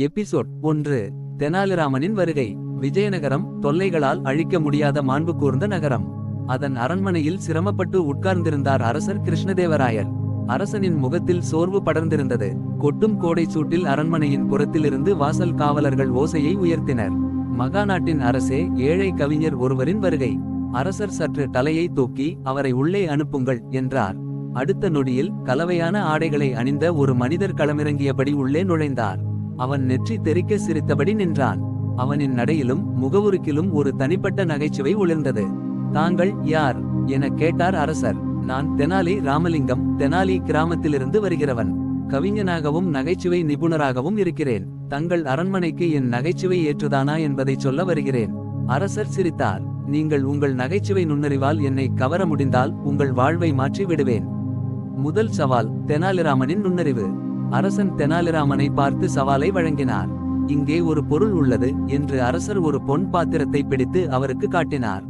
Episode 1. தெனாலிராமனின் வருகை. விஜயநகரம் தொல்லைகளால் அழிக்க முடியாத மாண்பு கூர்ந்த நகரம். அதன் அரண்மனையில் சிரமப்பட்டு உட்கார்ந்திருந்தார் அரசர் கிருஷ்ணதேவராயர். அரசனின் முகத்தில் சோர்வு படர்ந்திருந்தது. கொட்டும் கோடை சூட்டில் அரண்மனையின் புறத்திலிருந்து வாசல் காவலர்கள் ஓசையை உயர்த்தினர். மகாநாட்டின் அரசே, ஏழை கவிஞர் ஒருவரின் வருகை. அரசர் சற்று தலையை தூக்கி அவரை உள்ளே அனுப்புங்கள் என்றார். அடுத்த நொடியில் கலவையான ஆடைகளை அணிந்த ஒரு மனிதர் களமிறங்கியபடி உள்ளே நுழைந்தார். அவன் நெற்றி தெறிக்க சிரித்தபடி நின்றான். அவனின் நடையிலும் முகவுருக்கிலும் ஒரு தனிப்பட்ட நகைச்சுவை ஒளிர்ந்தது. தாங்கள் யார் என கேட்டார் அரசர். நான் தெனாலி ராமலிங்கம், தெனாலி கிராமத்திலிருந்து வருகிறவன். கவிஞனாகவும் நகைச்சுவை நிபுணராகவும் இருக்கிறேன். தங்கள் அரண்மனைக்கு என் நகைச்சுவை ஏற்றுதானா என்பதை சொல்ல வருகிறேன். அரசர் சிரித்தார். நீங்கள் உங்கள் நகைச்சுவை நுண்ணறிவால் என்னை கவர முடிந்தால் உங்கள் வாழ்வை மாற்றி விடுவேன். முதல் சவால், தெனாலிராமனின் நுண்ணறிவு. அரசன் தெனாலிராமனை பார்த்து சவாலை வழங்கினார். இங்கே ஒரு பொருள் உள்ளது என்று அரசர் ஒரு பொன் பாத்திரத்தை பிடித்து அவருக்கு காட்டினார்.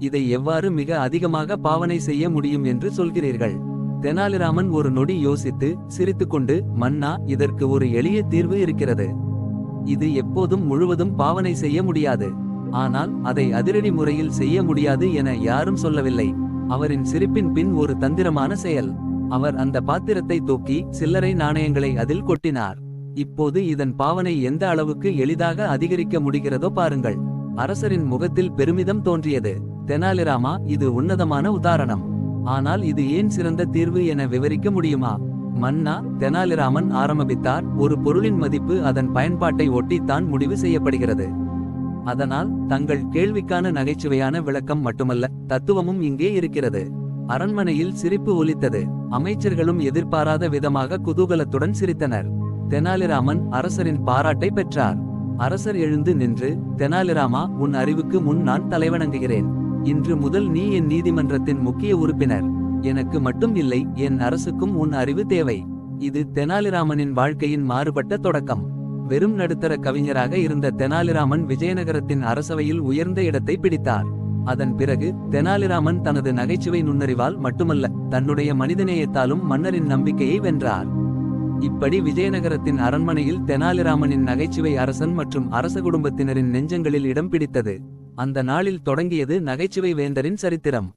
இதை எவ்வாறு மிக அதிகமாக பாவனை செய்ய முடியும் என்று சொல்கிறீர்கள்? தெனாலிராமன் ஒரு நொடி யோசித்து சிரித்துக்கொண்டு, மன்னா, இதற்கு ஒரு எளிய தீர்வு இருக்கிறது. இது எப்போதும் முழுவதும் பாவனை செய்ய முடியாது. ஆனால் அதை அதிரடி முறையில் செய்ய முடியாது என யாரும் சொல்லவில்லை. அவரின் சிரிப்பின் பின் ஒரு தந்திரமான செயல். அவர் அந்த பாத்திரத்தை தூக்கி சில்லறை நாணயங்களை அதில் கொட்டினார். இப்போது இதன் பாவனை எந்த அளவுக்கு எளிதாக அதிகரிக்க முடிகிறதோ பாருங்கள். அரசரின் முகத்தில் பெருமிதம் தோன்றியது. தெனாலிராமா, இது உன்னதமான உதாரணம். ஆனால் இது ஏன் சிறந்த தீர்வு என விவரிக்க முடியுமா? மன்னா, தெனாலிராமன் ஆரம்பித்தார், ஒரு பொருளின் மதிப்பு அதன் பயன்பாட்டை ஒட்டித்தான் முடிவு செய்யப்படுகிறது. அதனால் தங்கள் கேள்விக்கான நகைச்சுவையான விளக்கம் மட்டுமல்ல, தத்துவமும் இங்கே இருக்கிறது. அரண்மனையில் சிரிப்பு ஒலித்தது. அமைச்சர்களும் எதிர்பாராத விதமாக குதூகலத்துடன் சிரித்தனர். தெனாலிராமன் அரசரின் பாராட்டை பெற்றார். அரசர் எழுந்து நின்று, தெனாலிராமா, உன் அறிவுக்கு முன் நான் தலைவணங்குகிறேன். இன்று முதல் நீ என் நீதிமன்றத்தின் முக்கிய உறுப்பினர். எனக்கு மட்டும் இல்லை, என் அரசுக்கும் உன் அறிவு தேவை. இது தெனாலிராமனின் வாழ்க்கையின் மாறுபட்ட தொடக்கம். வெறும் நடுத்தர கவிஞராக இருந்த தெனாலிராமன் விஜயநகரத்தின் அரசவையில் உயர்ந்த இடத்தை பிடித்தார். அதன் பிறகு தெனாலிராமன் தனது நகைச்சுவை நுண்ணறிவால் மட்டுமல்ல, தன்னுடைய மனிதநேயத்தாலும் மன்னரின் நம்பிக்கையை வென்றார். இப்படி விஜயநகரத்தின் அரண்மனையில் தெனாலிராமனின் நகைச்சுவை அரசன் மற்றும் அரச குடும்பத்தினரின் நெஞ்சங்களில் இடம் பிடித்தது. அந்த நாளில் தொடங்கியது நகைச்சுவை வேந்தரின் சரித்திரம்.